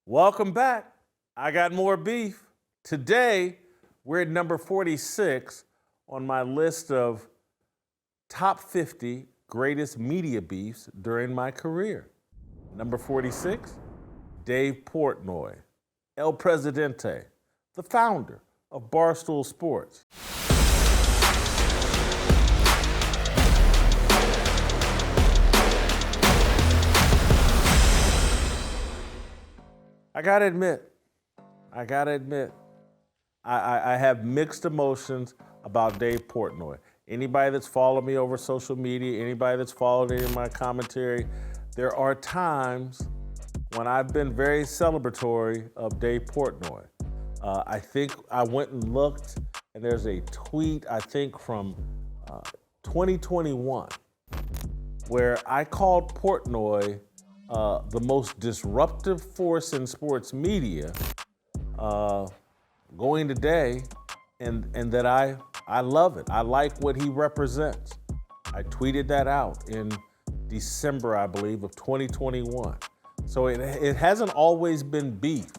Welcome back. I got more beef. Today, we're at number 46 on my list of top 50 greatest media beefs during my career. Number 46, Dave Portnoy, El Presidente, the founder of Barstool Sports. I gotta admit, I have mixed emotions about Dave Portnoy. Anybody that's followed me over social media, anybody that's followed any of my commentary, there are times when I've been very celebratory of Dave Portnoy. I think I went and looked, and there's a tweet, I think from 2021, where I called Portnoy the most disruptive force in sports media going today, and that I love it. I like what he represents. I tweeted that out in December, I believe, of 2021. So it hasn't always been beef.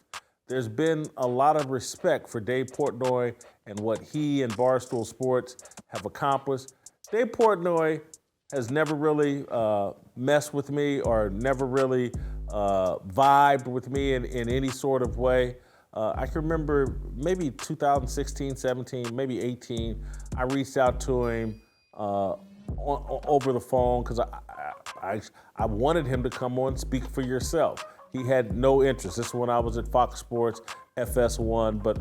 There's been a lot of respect for Dave Portnoy and what he and Barstool Sports have accomplished. Dave Portnoy has never really messed with me or never really vibed with me in any sort of way. I can remember maybe 2016, 17, maybe 18, I reached out to him over the phone because I wanted him to come on Speak for Yourself. He had no interest. This is when I was at Fox Sports, FS1, but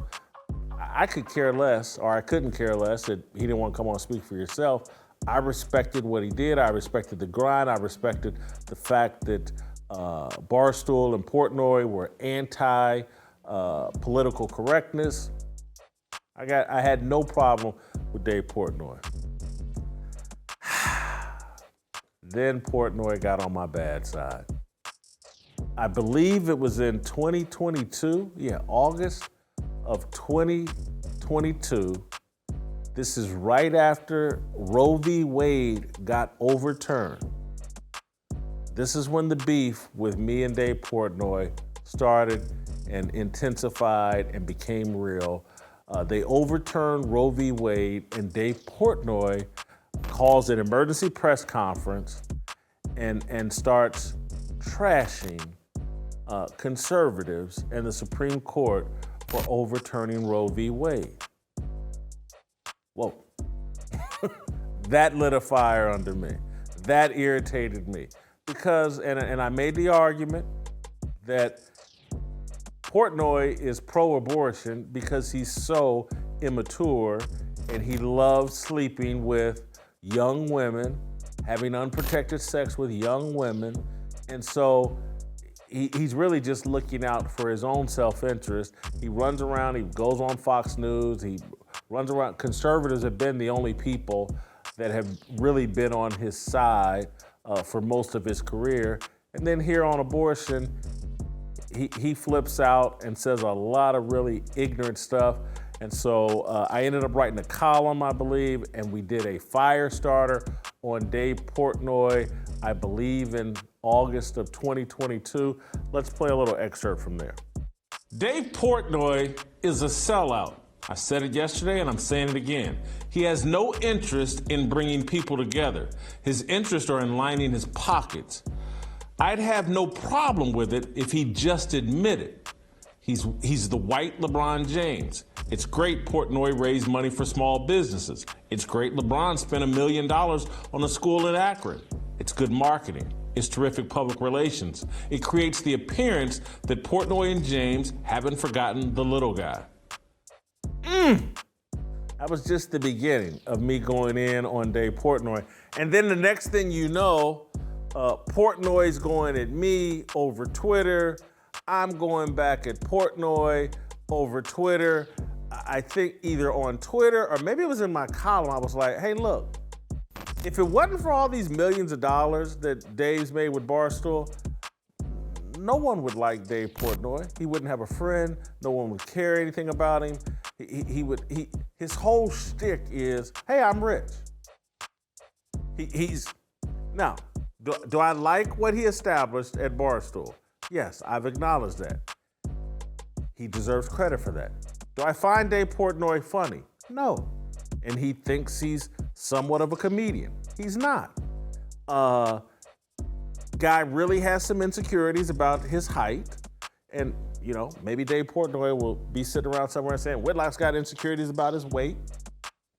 I could care less, or I couldn't care less that he didn't want to come on Speak for Yourself. I respected what he did. I respected the grind. I respected the fact that Barstool and Portnoy were anti-political correctness. I had no problem with Dave Portnoy. Then Portnoy got on my bad side. I believe it was in 2022, August of 2022. This is right after Roe v. Wade got overturned. This is when the beef with me and Dave Portnoy started and intensified and became real. They overturned Roe v. Wade, and Dave Portnoy calls an emergency press conference and starts trashing conservatives and the Supreme Court for overturning Roe v. Wade. Whoa. That lit a fire under me. That irritated me. Because, and I made the argument that Portnoy is pro-abortion because he's so immature and he loves sleeping with young women, having unprotected sex with young women. And so he's really just looking out for his own self-interest. He runs around, he goes on Fox News, he runs around. Conservatives have been the only people that have really been on his side for most of his career. And then here on abortion, he flips out and says a lot of really ignorant stuff. And so I ended up writing a column, I believe, and we did a fire starter on Dave Portnoy, I believe in August of 2022. Let's play a little excerpt from there. Dave Portnoy is a sellout. I said it yesterday and I'm saying it again. He has no interest in bringing people together. His interests are in lining his pockets. I'd have no problem with it if he just admitted he's the white LeBron James. It's great Portnoy raised money for small businesses. It's great LeBron spent $1 million on a school in Akron. It's good marketing. It's terrific public relations. It creates the appearance that Portnoy and James haven't forgotten the little guy. That was just the beginning of me going in on Dave Portnoy. And then the next thing you know, Portnoy's going at me over Twitter. I'm going back at Portnoy over Twitter. I think either on Twitter or maybe it was in my column. I was like, hey, look, if it wasn't for all these millions of dollars that Dave's made with Barstool, no one would like Dave Portnoy. He wouldn't have a friend. No one would care anything about him. His whole shtick is, hey, I'm rich. Now, do I like what he established at Barstool? Yes, I've acknowledged that. He deserves credit for that. Do I find Dave Portnoy funny? No. And he thinks he's somewhat of a comedian. He's not. Guy really has some insecurities about his height. And, you know, maybe Dave Portnoy will be sitting around somewhere and saying, Whitlock's got insecurities about his weight.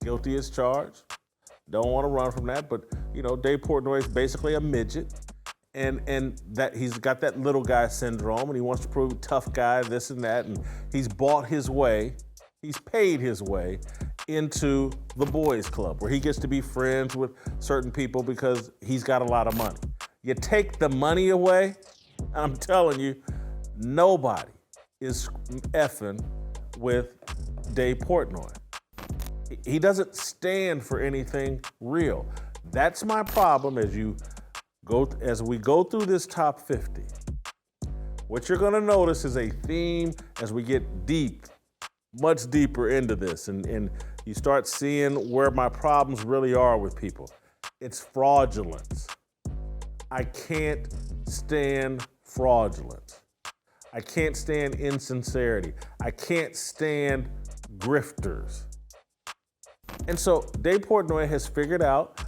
Guilty as charged. Don't want to run from that. But, you know, Dave Portnoy is basically a midget. And that he's got that little guy syndrome, and he wants to prove tough guy, this and that. And he's bought his way, he's paid his way into the boys club, where he gets to be friends with certain people because he's got a lot of money. You take the money away, I'm telling you, nobody is effing with Dave Portnoy. He doesn't stand for anything real. That's my problem as we go through this top 50. What you're gonna notice is a theme as we get deep, much deeper into this, and you start seeing where my problems really are with people. It's fraudulence. I can't stand fraudulence. I can't stand insincerity. I can't stand grifters. And so Dave Portnoy has figured out,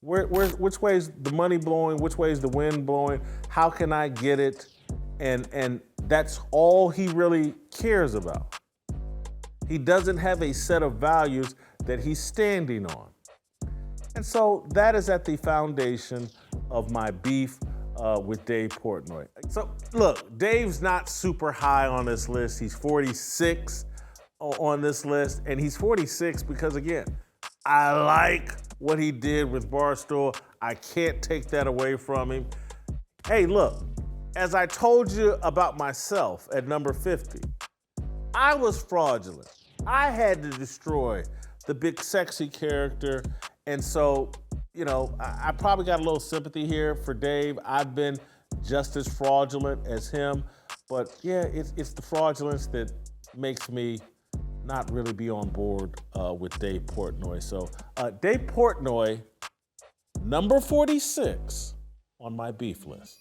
which way is the money blowing? Which way is the wind blowing? How can I get it? And that's all he really cares about. He doesn't have a set of values that he's standing on. And so that is at the foundation of my beef with Dave Portnoy. So look, Dave's not super high on this list. He's 46 on this list, and he's 46 because, again, I like what he did with Barstool. I can't take that away from him. Hey, look, as I told you about myself at number 50, I was fraudulent. I had to destroy the big sexy character. And so, you know, I probably got a little sympathy here for Dave. I've been just as fraudulent as him. But yeah, it's the fraudulence that makes me not really be on board with Dave Portnoy. So Dave Portnoy, number 46 on my beef list.